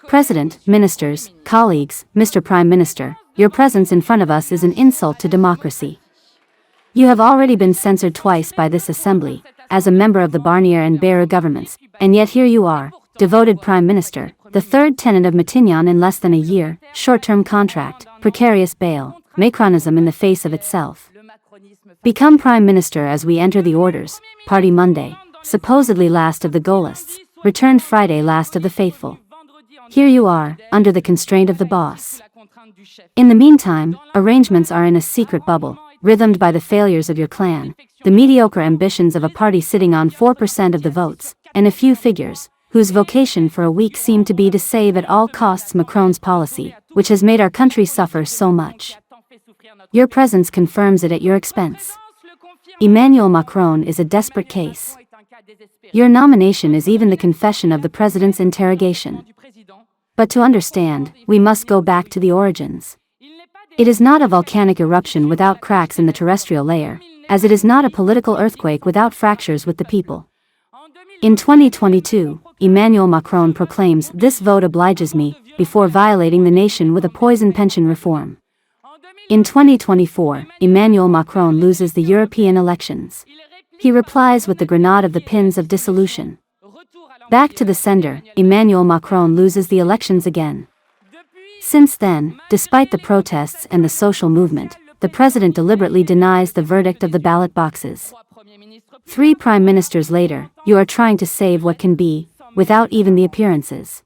President, ministers, colleagues, Mr. Prime Minister, your presence in front of us is an insult to democracy. You have already been censored twice by this assembly, as a member of the Barnier and Bayrou governments, and yet here you are, devoted Prime Minister, the third tenant of Matignon in less than a year, short-term contract, precarious bail, Macronism in the face of itself. Become Prime Minister as we enter the orders, party Monday, supposedly last of the Gaullists, returned Friday last of the faithful. Here you are, under the constraint of the boss. In the meantime, arrangements are in a secret bubble, rhythmed by the failures of your clan, the mediocre ambitions of a party sitting on 4% of the votes, and a few figures, whose vocation for a week seemed to be to save at all costs Macron's policy, which has made our country suffer so much. Your presence confirms it at your expense. Emmanuel Macron is a desperate case. Your nomination is even the confession of the president's interrogation. But to understand, we must go back to the origins. It is not a volcanic eruption without cracks in the terrestrial layer, as it is not a political earthquake without fractures with the people. In 2022, Emmanuel Macron proclaims, "This vote obliges me," before violating the nation with a poison pension reform. In 2024, Emmanuel Macron loses the European elections. He replies with the grenade of the pins of dissolution. Back to the sender, Emmanuel Macron loses the elections again. Since then, despite the protests and the social movement, the president deliberately denies the verdict of the ballot boxes. 3 prime ministers later, you are trying to save what can be, without even the appearances.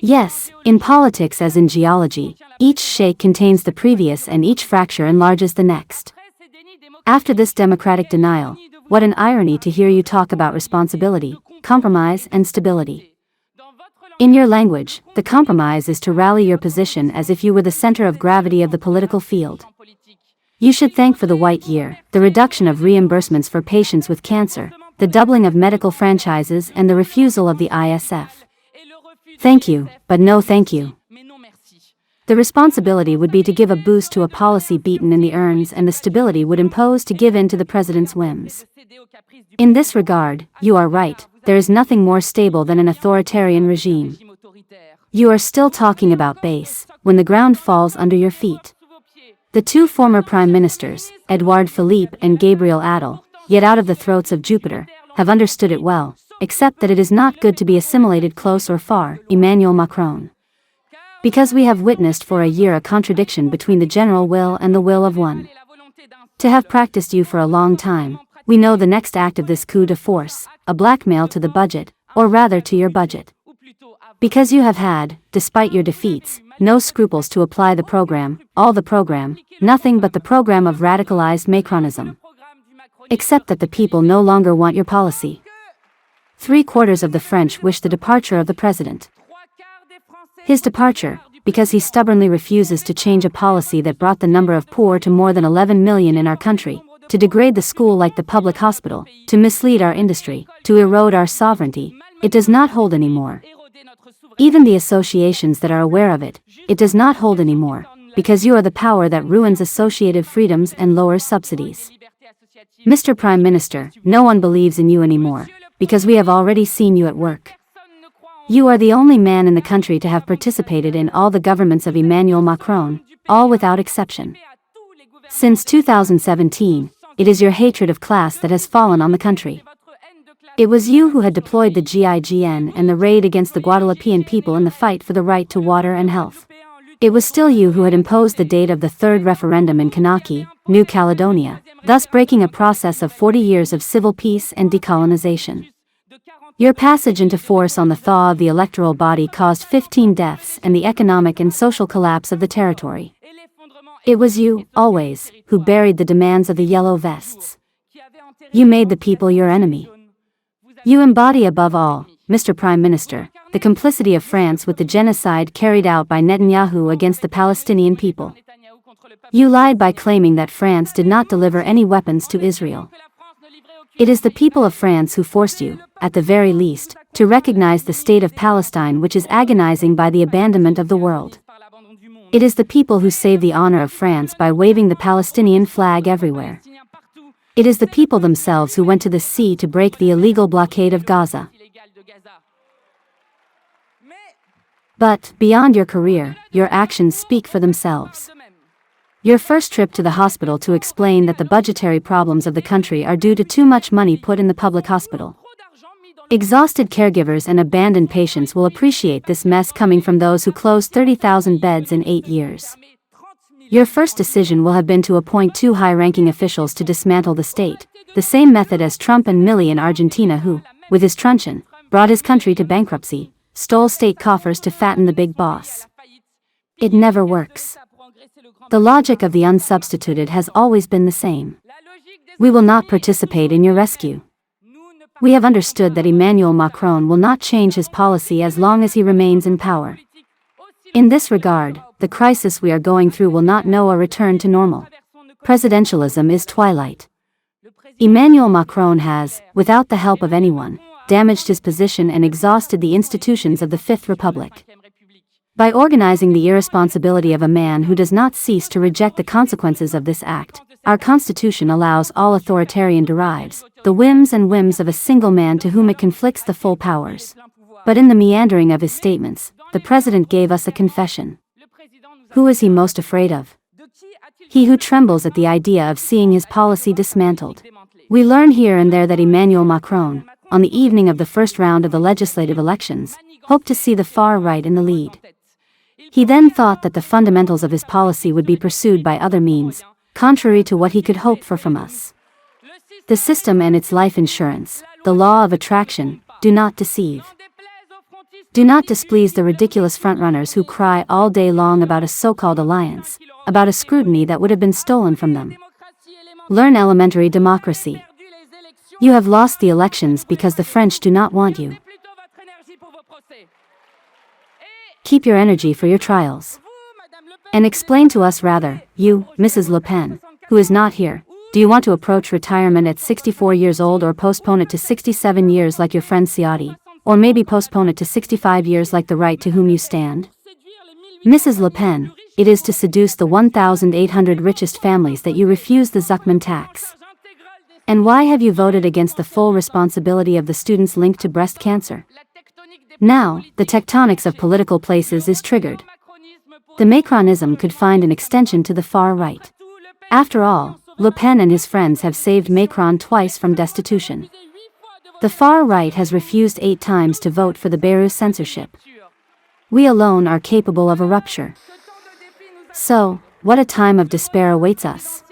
Yes, in politics as in geology, each shake contains the previous and each fracture enlarges the next. After this democratic denial, what an irony to hear you talk about responsibility, compromise and stability. In your language, the compromise is to rally your position as if you were the center of gravity of the political field. You should thank for the white year, the reduction of reimbursements for patients with cancer, the doubling of medical franchises and the refusal of the ISF. Thank you, but no thank you. The responsibility would be to give a boost to a policy beaten in the urns, and the stability would impose to give in to the president's whims. In this regard, you are right, there is nothing more stable than an authoritarian regime. You are still talking about base, when the ground falls under your feet. The 2 former prime ministers, Edouard Philippe and Gabriel Attal, yet out of the throats of Jupiter, have understood it well, except that it is not good to be assimilated close or far, Emmanuel Macron. Because we have witnessed for a year a contradiction between the general will and the will of one. To have practiced you for a long time, we know the next act of this coup de force, a blackmail to the budget, or rather to your budget. Because you have had, despite your defeats, no scruples to apply the program, all the program, nothing but the program of radicalized Macronism. Except that the people no longer want your policy. 3/4 of the French wish the departure of the president. His departure, because he stubbornly refuses to change a policy that brought the number of poor to more than 11 million in our country, to degrade the school like the public hospital, to mislead our industry, to erode our sovereignty, it does not hold anymore. Even the associations that are aware of it, it does not hold anymore, because you are the power that ruins associative freedoms and lowers subsidies. Mr. Prime Minister, no one believes in you anymore, because we have already seen you at work. You are the only man in the country to have participated in all the governments of Emmanuel Macron, all without exception. Since 2017, it is your hatred of class that has fallen on the country. It was you who had deployed the GIGN and the raid against the Guadeloupean people in the fight for the right to water and health. It was still you who had imposed the date of the 3rd referendum in Kanaki, New Caledonia, thus breaking a process of 40 years of civil peace and decolonization. Your passage into force on the thaw of the electoral body caused 15 deaths and the economic and social collapse of the territory. It was you, always, who buried the demands of the yellow vests. You made the people your enemy. You embody above all, Mr. Prime Minister, the complicity of France with the genocide carried out by Netanyahu against the Palestinian people. You lied by claiming that France did not deliver any weapons to Israel. It is the people of France who forced you, at the very least, to recognize the state of Palestine, which is agonizing by the abandonment of the world. It is the people who saved the honor of France by waving the Palestinian flag everywhere. It is the people themselves who went to the sea to break the illegal blockade of Gaza. But, beyond your career, your actions speak for themselves. Your first trip to the hospital to explain that the budgetary problems of the country are due to too much money put in the public hospital. Exhausted caregivers and abandoned patients will appreciate this mess coming from those who closed 30,000 beds in 8 years. Your first decision will have been to appoint 2 high-ranking officials to dismantle the state, the same method as Trump and Milei in Argentina who, with his truncheon, brought his country to bankruptcy, stole state coffers to fatten the big boss. It never works. The logic of the unsubstituted has always been the same. We will not participate in your rescue. We have understood that Emmanuel Macron will not change his policy as long as he remains in power. In this regard, the crisis we are going through will not know a return to normal. Presidentialism is twilight. Emmanuel Macron has, without the help of anyone, damaged his position and exhausted the institutions of the Fifth Republic. By organizing the irresponsibility of a man who does not cease to reject the consequences of this act, our Constitution allows all authoritarian derives, the whims of a single man to whom it conflicts the full powers. But in the meandering of his statements, the President gave us a confession. Who is he most afraid of? He who trembles at the idea of seeing his policy dismantled. We learn here and there that Emmanuel Macron, on the evening of the first round of the legislative elections, hoped to see the far right in the lead. He then thought that the fundamentals of his policy would be pursued by other means, contrary to what he could hope for from us. The system and its life insurance, the law of attraction, do not deceive. Do not displease the ridiculous frontrunners who cry all day long about a so-called alliance, about a scrutiny that would have been stolen from them. Learn elementary democracy. You have lost the elections because the French do not want you. Keep your energy for your trials. And explain to us rather, you, Mrs. Le Pen, who is not here, do you want to approach retirement at 64 years old or postpone it to 67 years like your friend Ciotti, or maybe postpone it to 65 years like the right to whom you stand? Mrs. Le Pen, it is to seduce the 1,800 richest families that you refuse the Zuckman tax. And why have you voted against the full responsibility of the students linked to breast cancer? Now, the tectonics of political places is triggered. The Macronism could find an extension to the far right. After all, Le Pen and his friends have saved Macron twice from destitution. The far right has refused 8 times to vote for the Beirut censorship. We alone are capable of a rupture. So, what a time of despair awaits us.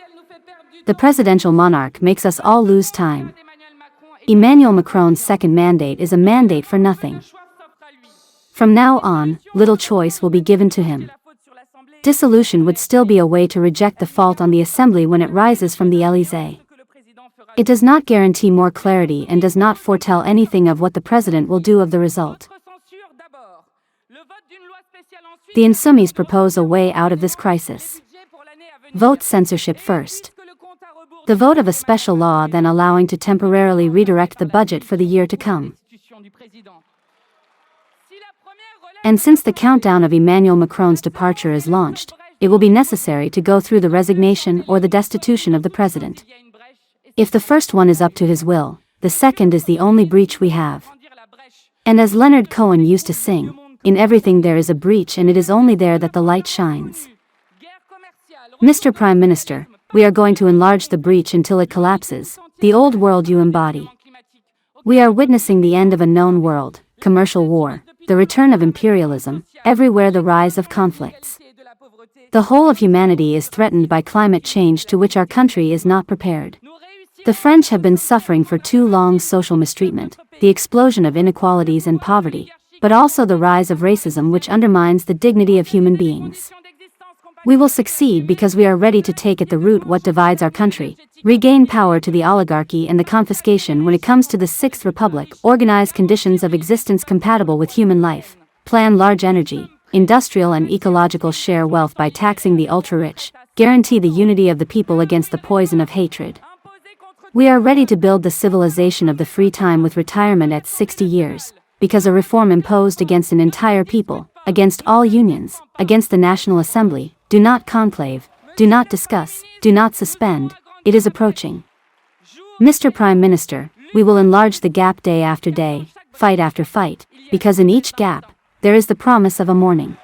The presidential monarch makes us all lose time. Emmanuel Macron's second mandate is a mandate for nothing. From now on, little choice will be given to him. Dissolution would still be a way to reject the fault on the Assembly when it rises from the Élysée. It does not guarantee more clarity and does not foretell anything of what the President will do of the result. The Insoumis propose a way out of this crisis. Vote censorship first. The vote of a special law then allowing to temporarily redirect the budget for the year to come. And since the countdown of Emmanuel Macron's departure is launched, it will be necessary to go through the resignation or the destitution of the President. If the first one is up to his will, the second is the only breach we have. And as Leonard Cohen used to sing, in everything there is a breach and it is only there that the light shines. Mr. Prime Minister, we are going to enlarge the breach until it collapses, the old world you embody. We are witnessing the end of a known world, commercial war, the return of imperialism, everywhere the rise of conflicts. The whole of humanity is threatened by climate change to which our country is not prepared. The French have been suffering for too long social mistreatment, the explosion of inequalities and poverty, but also the rise of racism which undermines the dignity of human beings. We will succeed because we are ready to take at the root what divides our country, regain power to the oligarchy and the confiscation when it comes to the Sixth Republic, organize conditions of existence compatible with human life, plan large energy, industrial and ecological share wealth by taxing the ultra-rich, guarantee the unity of the people against the poison of hatred. We are ready to build the civilization of the free time with retirement at 60 years, because a reform imposed against an entire people, against all unions, against the National Assembly, do not conclave, do not discuss, do not suspend, it is approaching. Mr. Prime Minister, we will enlarge the gap day after day, fight after fight, because in each gap, there is the promise of a morning.